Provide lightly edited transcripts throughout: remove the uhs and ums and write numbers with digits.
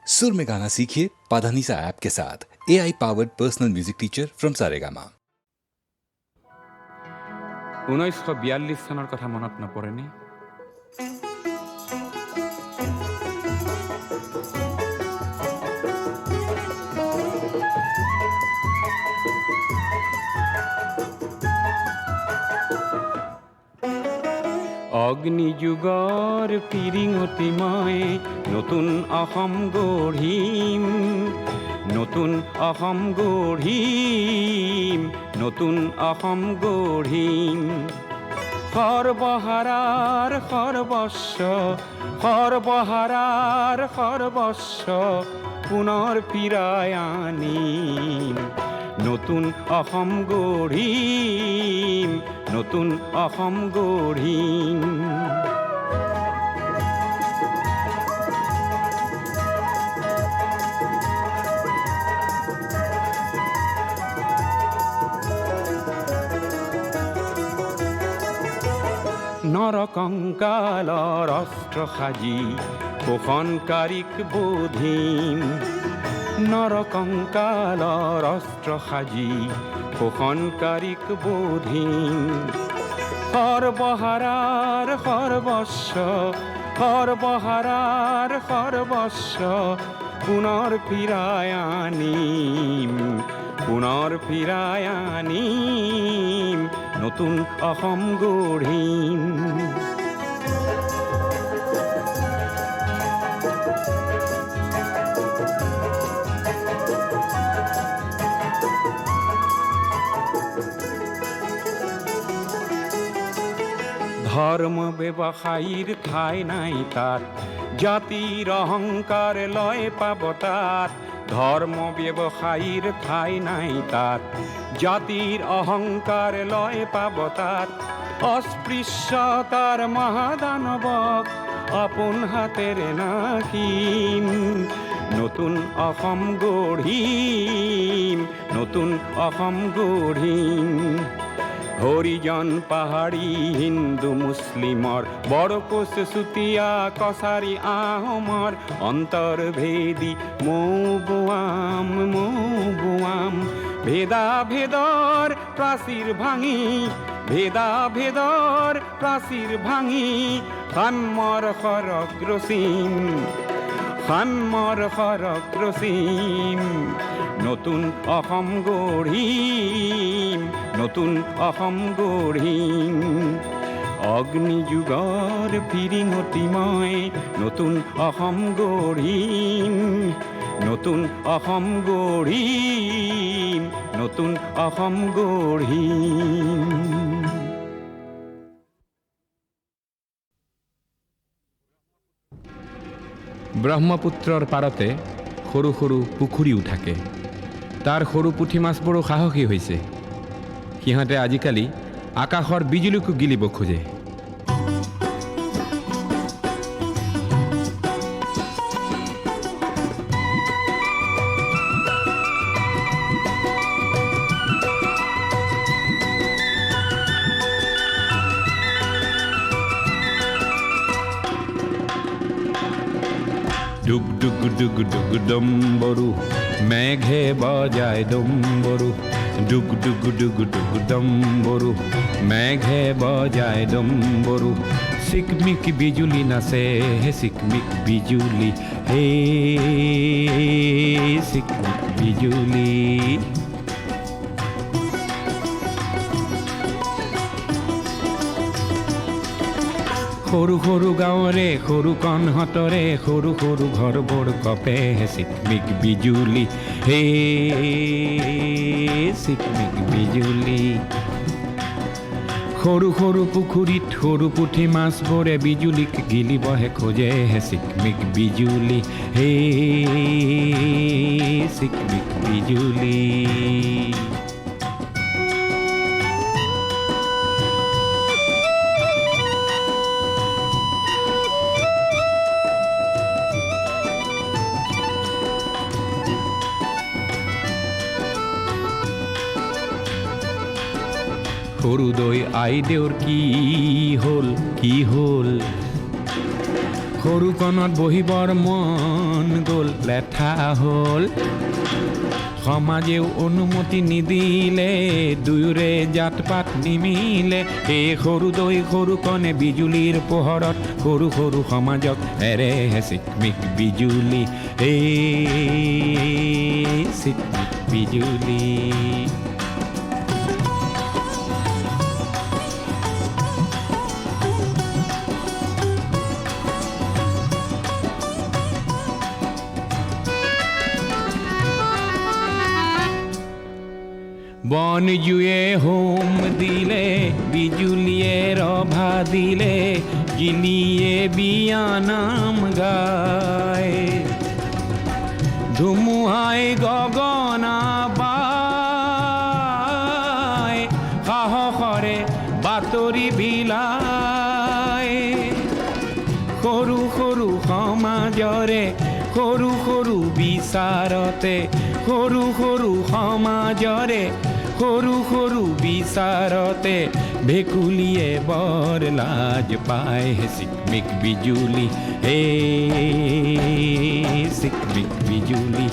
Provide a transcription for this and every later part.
सुर में गाना सीखिए पाधानीसा ऐप के साथ। AI powered personal music teacher from Saregama. 1942 চনৰ কথা মনত নপৰেনে? অগ্নিযুগৰ পিৰিঙতি মই নতুন অসম গঢ়িম, নতুন অসম গঢ়িম, নতুন অসম গঢ়িম। সৰ্বহাৰাৰ সৰ্বস্ব, সৰ্বহাৰাৰ সৰ্বস্ব পুনৰ ফিৰাই আনিম। নতুন অসম গঢ়িম, নতুন অসম গঢ়িম। নৰকংকালৰ অস্ত্ৰ সাজি শোষণকাৰীক বোধিম, নৰকংকালৰ অস্ত্ৰ সাজি শোষণকাৰীক বোধিম। সৰ্বহাৰাৰ সৰ্বস্ব, সৰ্বহাৰাৰ সৰ্বস্ব পুনৰ ফিৰাই আনিম, পুনৰ ফিৰাই আনিম। নতুন অসম গঢ়িম। ধৰ্ম ব্যৱসায়ীৰ ঠাই নাই তাত, জাতিৰ অহংকাৰ লয় পাব তাত। ধৰ্ম ব্যৱসায়ীৰ ঠাই নাই তাত, জাতিৰ অহংকাৰ লয় পাব তাত। অস্পৃশ্যতাৰ মহাদানৱক আপোন হাতেৰে নাশিম। নতুন অসম গঢ়িম, নতুন অসম গঢ়িম। হৰিজন পাহাৰী হিন্দু মুছলিমৰ, বৰকোচ চুতীয়া কছাৰী আহোমৰ অন্তৰ্ভেদী মৌ বোৱাম, মৌ বোৱাম। ভেদা ভেদৰ প্ৰাচীৰ ভাঙি, ভেদা ভেদৰ প্ৰাচীৰ ভাঙি সাম্যৰ সৰগ ৰচিম, সাম্যৰ সৰগ ৰচিম। নতুন অসম গঢ়িম, নতুন অসম গঢ়িম। অগ্নিযুগৰ পিৰিঙতি মই নতুন অসম গঢ়িম, নতুন অসম গঢ়িম, নতুন অসম গঢ়িম। ব্ৰহ্মপুত্ৰৰ পাৰতে সৰু সৰু পুখুৰীও থাকে। তাৰ সৰু পুঠি মাছবোৰো সাহসী হৈছে। সিহঁতে আজিকালি আকাশৰ বিজুলীকো গিলিব খোজে। ডুগ ডুগ ডুগ ডুগ ডম্বৰু, মেঘে বজায় ডম্বৰু। ডুগ ডুগ ডুগ ডুগ ডম্বৰু, মেঘে বজায় ডম্বৰু। চিকমিক বিজুলি নাচে হে চিকমিক বিজুলি, হে চিকমিক বিজুলি। সৰু সৰু গাঁৱৰে সৰু কণহঁতৰে সৰু সৰু ঘৰবোৰ কপে হে চিকমিক বিজুলি, হে চিকমিক বিজুলি। সৰু সৰু পুখুৰীত সৰু পুঠি মাছবোৰে বিজুলীক গিলিবহে খোজে হে চিকমিক বিজুলি, হে চিকমিক বিজুলি। সৰুদৈ আইদেউৰ কি হ'ল, কি হ'ল? সৰুকণত বহিবৰ মন গ'ল লেঠা হ'ল সমাজেও অনুমতি নিদিলে দুয়োৰে জাত পাত নিমিলে এই সৰু দৈ সৰুকণে বিজুলীৰ পোহৰত সৰু সৰু সমাজক এৰে চিকমিক বিজুলী এই চিকমিক বিজুলী বন জুয়ে হোম দিলে বিজুলিয়ে ৰভা দিলে গিলিয়ে বিয়ানাম গায় ধুমুহাই গগনা বায় সাহসৰে বাতৰি বিলায় সৰু সৰু সমাজৰে সৰু সৰু বিচাৰতে সৰু সৰু সমাজৰে সৰু সৰু বিচাৰতে ভেকুলীয়ে বৰ লাজ পায় চিকমিক বিজুলী হে চিকমিক বিজুলী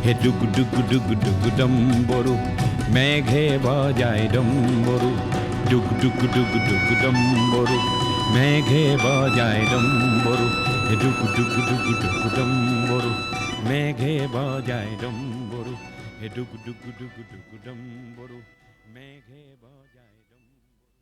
হে ডুগ ডুগ ডুগ ডুগ ডম্বৰু মেঘে বজায় ডম্বৰু ডুগ ডুগ ডুগ ডুগ ডম্বৰু মেঘে বজায় ডম্বৰু হে ডুগ ডুগ ডুগ ডুগ ডম্বৰু মেঘে বজায় ডম্বৰু হে ডুগ ডুগ ডুগ ডুগ ডম্বৰু মেঘে বজায় ডম্বৰু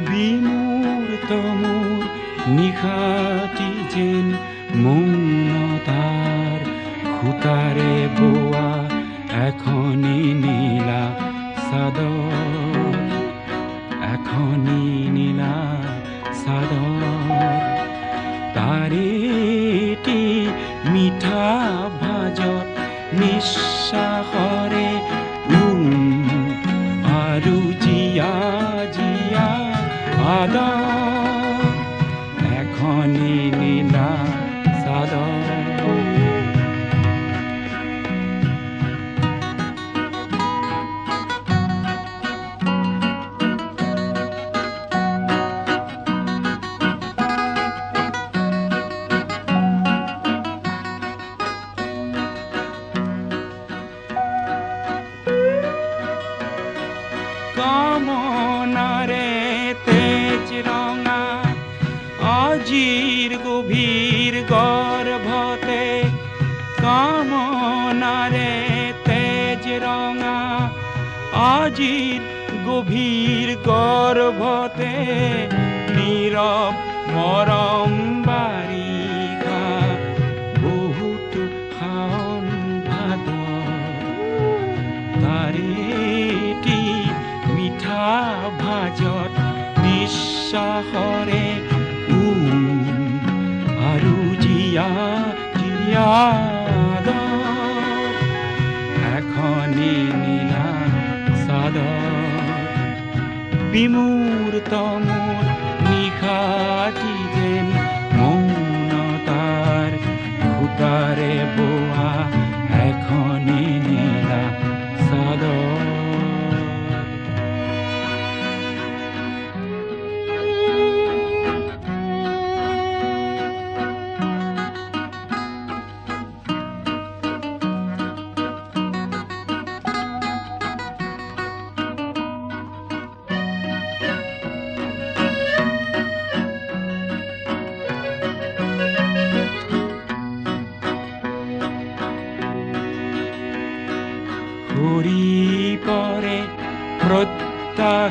বিমূৰ্ত মোৰ নিশাটি যেন মৌনতাৰ খুটাৰে বোৱা এখনি নীলা চাদৰ এখনি নীলা চাদৰ তাৰেটি মিঠা ভাজত নিশ্বাসৰে আৰু জিয়া জিয়া আদৰ এখনি নীলা চাদৰ কামনাৰে তেজ ৰঙা আজিৰ গভীৰ গৰ্ভতে কামনাৰে তেজ ৰঙা আজিৰ গভীৰ গৰ্ভতে নীৰৱ মৰম বাৰিষা বহুতো শাওণ ভাদ তাৰেটি মিঠা ভাজত নিশ্বাসৰে আৰু জিয়া জিয়া এখনি নীলা চাদৰ বিমূৰ্ত মোৰ নিশাটি যেন মৌনতাৰ খুটাৰে বোৱা এখনি নীলা চাদৰ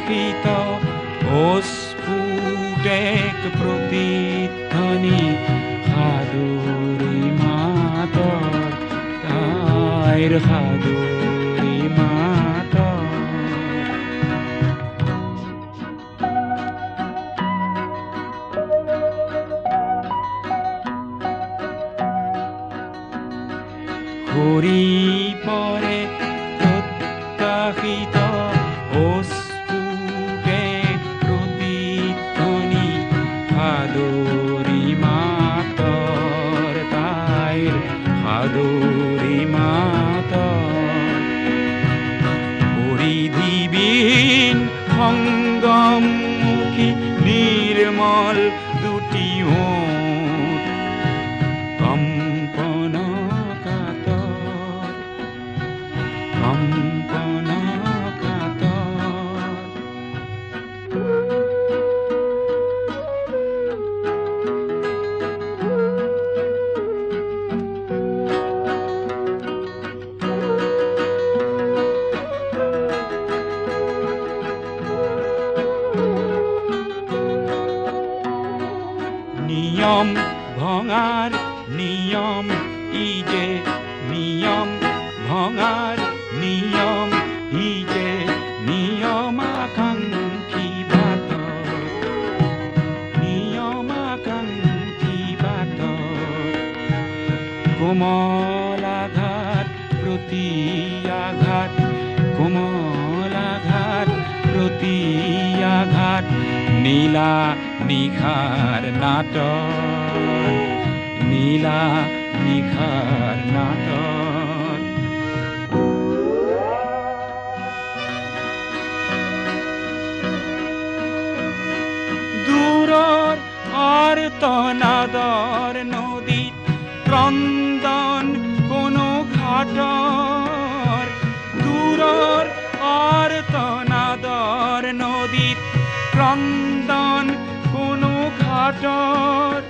প্ৰত্যাশিত অস্ফুট এক প্ৰতিধ্বনি সাদৰী মাতৰ তাইৰ সাদৰী মাতৰ ঘূৰি পৰে প্ৰত্যাশিত অস্ফুট এক প্ৰতিধ্বনি সাদৰী মাতৰ তাইৰ সাদৰী মাতৰ পৰিধিবিহীন সংগমমুখী নিৰ্মল দুটি ওঠ কম্পন নিয়ম ভঙাৰ নিয়ম ই যে নিয়ম ভঙাৰ নিয়ম ই যে নিয়ম আকাংক্ষী বাটৰ নিয়ম আকাংক্ষী বাটৰ কোমল আঘাত প্ৰতি আঘাত কোমল আঘাত প্ৰতি আঘাত নীলা নিশাৰ নাটৰ নীলা নিশাৰ নাটৰ দূৰৰ আৰ্তনাদৰ নদীত ক্ৰন্দন কোনো ঘাটৰ দূৰৰ আৰ্তনাদৰ নদীত ক্ৰন্দন কোনো ঘাটৰ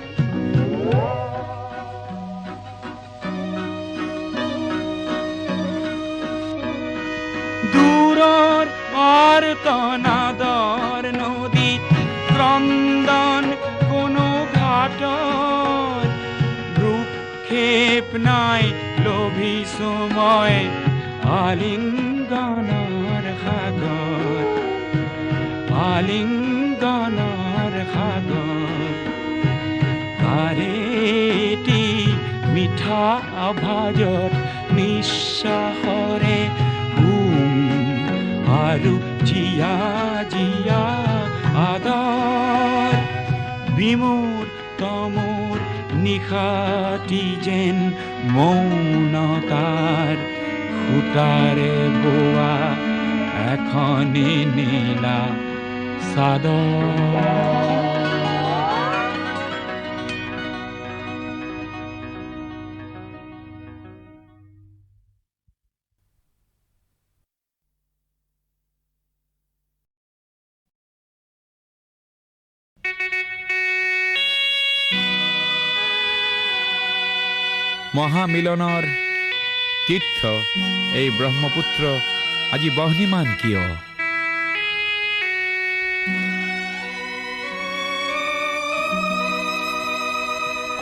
দূৰৰ আৰ্তনাদৰ নদীত ক্ৰন্দন কোনো ঘাটৰ ভ্ৰূক্ষেপ নাই লভিছো মই আলিংগনৰ সাগৰ আলিংগনৰ সাগৰ তাৰেটি মিঠা আভাজত নিশ্বাসৰে আৰু জিয়া জিয়া আদৰ বিমূৰ তমূৰ নিশাটি যেন মৌনতাৰ সূতাৰে বোৱা এখনি নীলা চাদৰ মহামিলনৰ তীৰ্থ এই ব্ৰহ্মপুত্ৰ আজি বহ্নিমান কিয়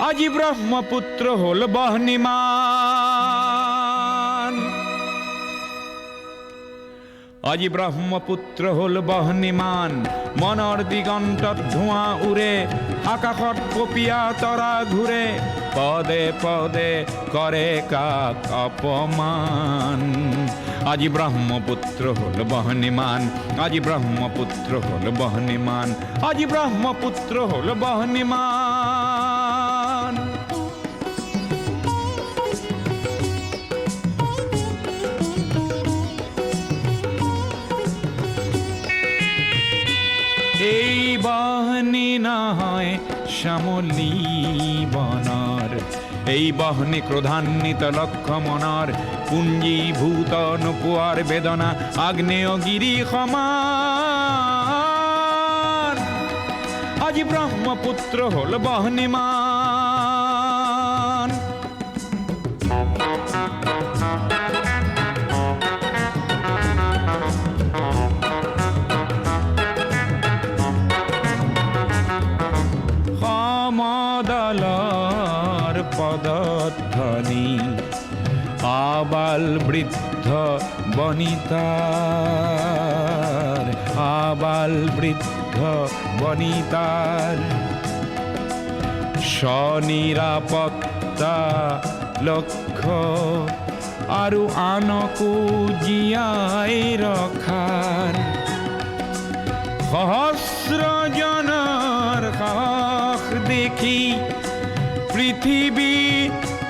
আজি ব্ৰহ্মপুত্ৰ হল বহ্নিমান আজি ব্ৰহ্মপুত্ৰ হল বহ্নিমান মনৰ দিগন্তত ধোঁৱা উৰে আকাশত কপিয়া তৰা ঘূৰে পদে পদে কৰে কাক অপমান আজি ব্ৰহ্মপুত্ৰ হল বহ্নিমান আজি ব্ৰহ্মপুত্ৰ হল বহ্নিমান আজি ব্ৰহ্মপুত্ৰ হল বহ্নিমান এই বহ্নি নহয় শ্যামলী বনৰ এই বহ্নি ক্ৰোধান্বিত লক্ষ্য মনৰ পুঞ্জীভূত নোপোৱাৰ বেদনা আগ্নেয়গিৰি সমান আজি ব্ৰহ্মপুত্ৰ হল বহ্নিমান পদধ্বনি আবাল বৃদ্ধ বনিতাৰ আবাল বৃদ্ধ বনিতাৰ স্বনিৰাপত্তা লক্ষ্য আৰু আনকো জীয়াই ৰখাৰ সহস্ৰজনৰ সাহস দেখি পৃথিৱী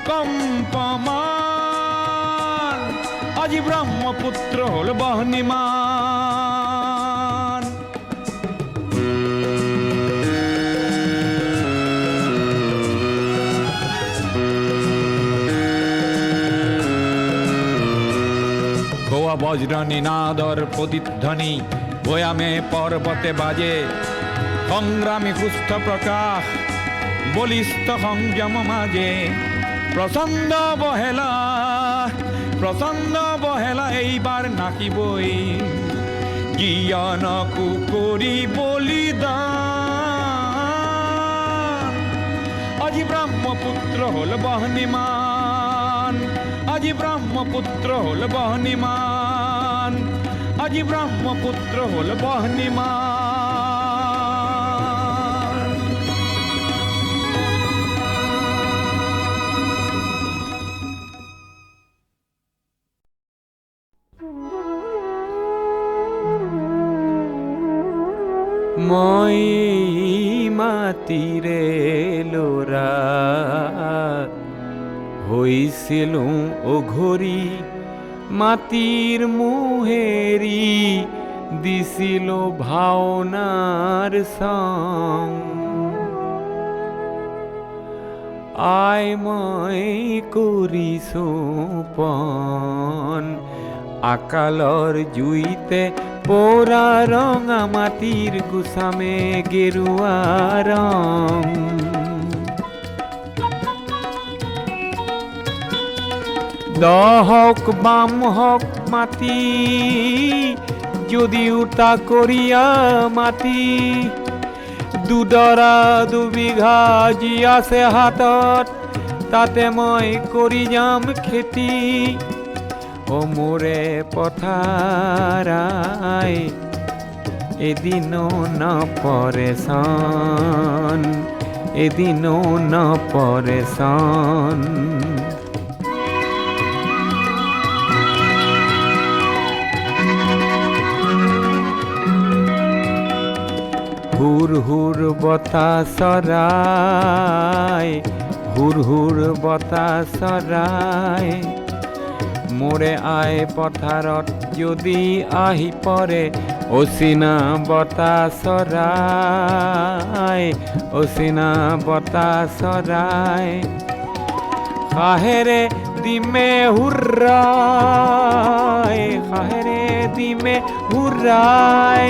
কম্পমান আজি ব্ৰহ্মপুত্ৰ হ'ল বহ্নিমান গোয়া বজ্ৰ নিনাদৰ প্ৰতিধ্বনি ভয়ামে পৰ্বতে বাজে সংগ্ৰামী সুস্থ প্ৰকাশ বলিষ্ঠ সংযম মাঝে প্ৰচণ্ড বহেলা এইবাৰ নাকিবই জ্ঞানকো কৰি বলিদান আজি ব্ৰহ্মপুত্ৰ হ'ল বহ্নিমান আজি ব্ৰহ্মপুত্ৰ হ'ল বহ্নিমান আজি ব্ৰহ্মপুত্ৰ হ'ল বহ্নিমান মই মাটিৰে ল'ৰা হৈছিলোঁ অঘৰী মাটিৰ মোহেৰি দিছিলোঁ ভাওনাৰ চং আই মই কৰিছোঁ পণ আকালৰ জুইতে পোৰা ৰঙা মাটিৰ কুচামে গেৰুৱা ৰং দহক বাম হক মাটি যদিও তাকৰীয়া মাটি দুডৰা দুবিঘা যি আছে হাতত তাতে মই কৰি যাম খেতি ও মোৰে পথাৰাই এদিনো নপৰে চন এদিনো নপৰে চন হুৰ হুৰ বতাহ চৰাই হুৰ হুৰ বতাহ চৰাই মোৰে আই পথাৰত যদি আহি পৰে অচিনা বতাহ চৰাই অচিনা বতাহ চৰাই খাহেৰে দিমে হুৰাই খাহেৰে দিমে হুৰাই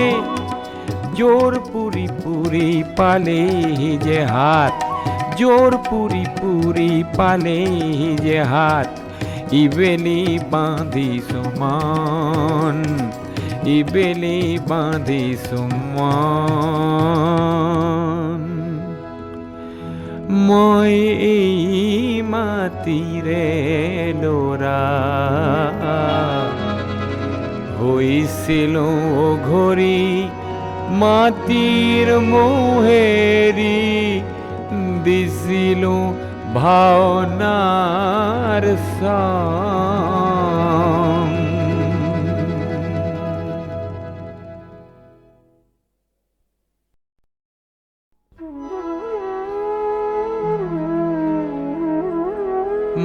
জোর পুরি পুরি পালে যে হাত জোর পুরি পুরি পালে যে হাত ইবেলি বাঁধি সুমন ইবেলি বাঁধি সুমন মই এই মাটিৰে ল'ৰা হৈছিলোঁ ঘড়ী মাটিৰ মোহেৰি দিছিলোঁ ভাওনাৰ চং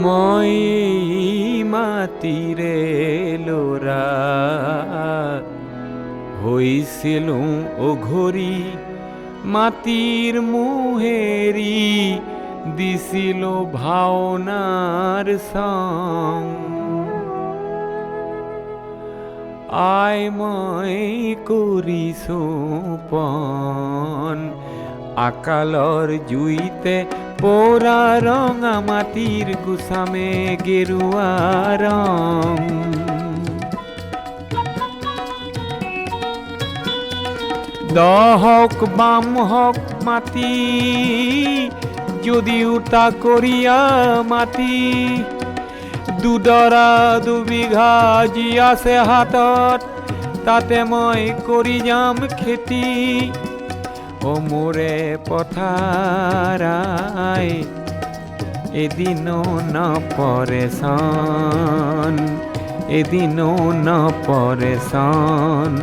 মই মাটিৰে ল'ৰা হৈছিলোঁ অঘৰী মাটিৰ মোহেৰি দিছিলোঁ ভাওনাৰ চং আই মই কৰিছোঁ পণ আকালৰ জুইতে পোৰা ৰঙা মাটিৰ কুচামে গেৰুৱা ৰং দহক বাম হক মাটি যদিও তা কৰিয়া মাটি দুডৰা দুবিঘা যি আছে হাতত তাতে মই কৰি যাম খেতি ও মোৰে পথাৰাই এদিনো নপৰে চান এদিনো নপৰে চান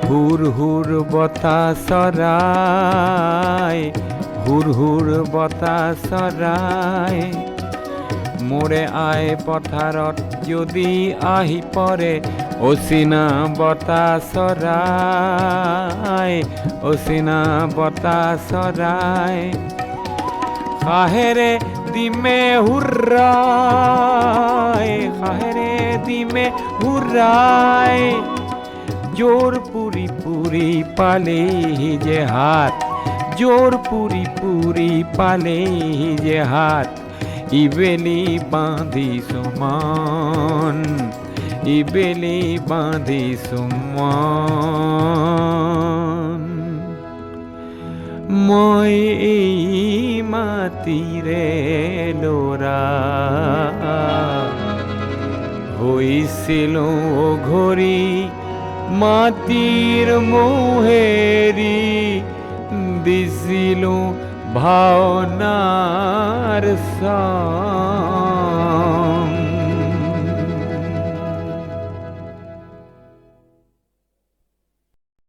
হুৰ হুৰ বতাহ চৰাই হুৰ হুৰ বতাহ চৰাই মোৰে আই পথাৰত যদি আহি পৰে অচিনা বতাহ চৰাই অচিনা বতাহ চৰাই খাহেৰে দিমে হুৰাই খাহেৰে দিমে হুৰাই জোর পুরি পুরি পালে যে হাত জোর পুরি পুরি পালে যে হাত ইবেলি বাঁধি সুমন ইবেলি বাঁধি সুমন মই এই মাটিৰে ল'ৰা হৈছিলো ঘড়ী মাটিৰ মোহেৰি দিছিলো ভাওনাৰ চান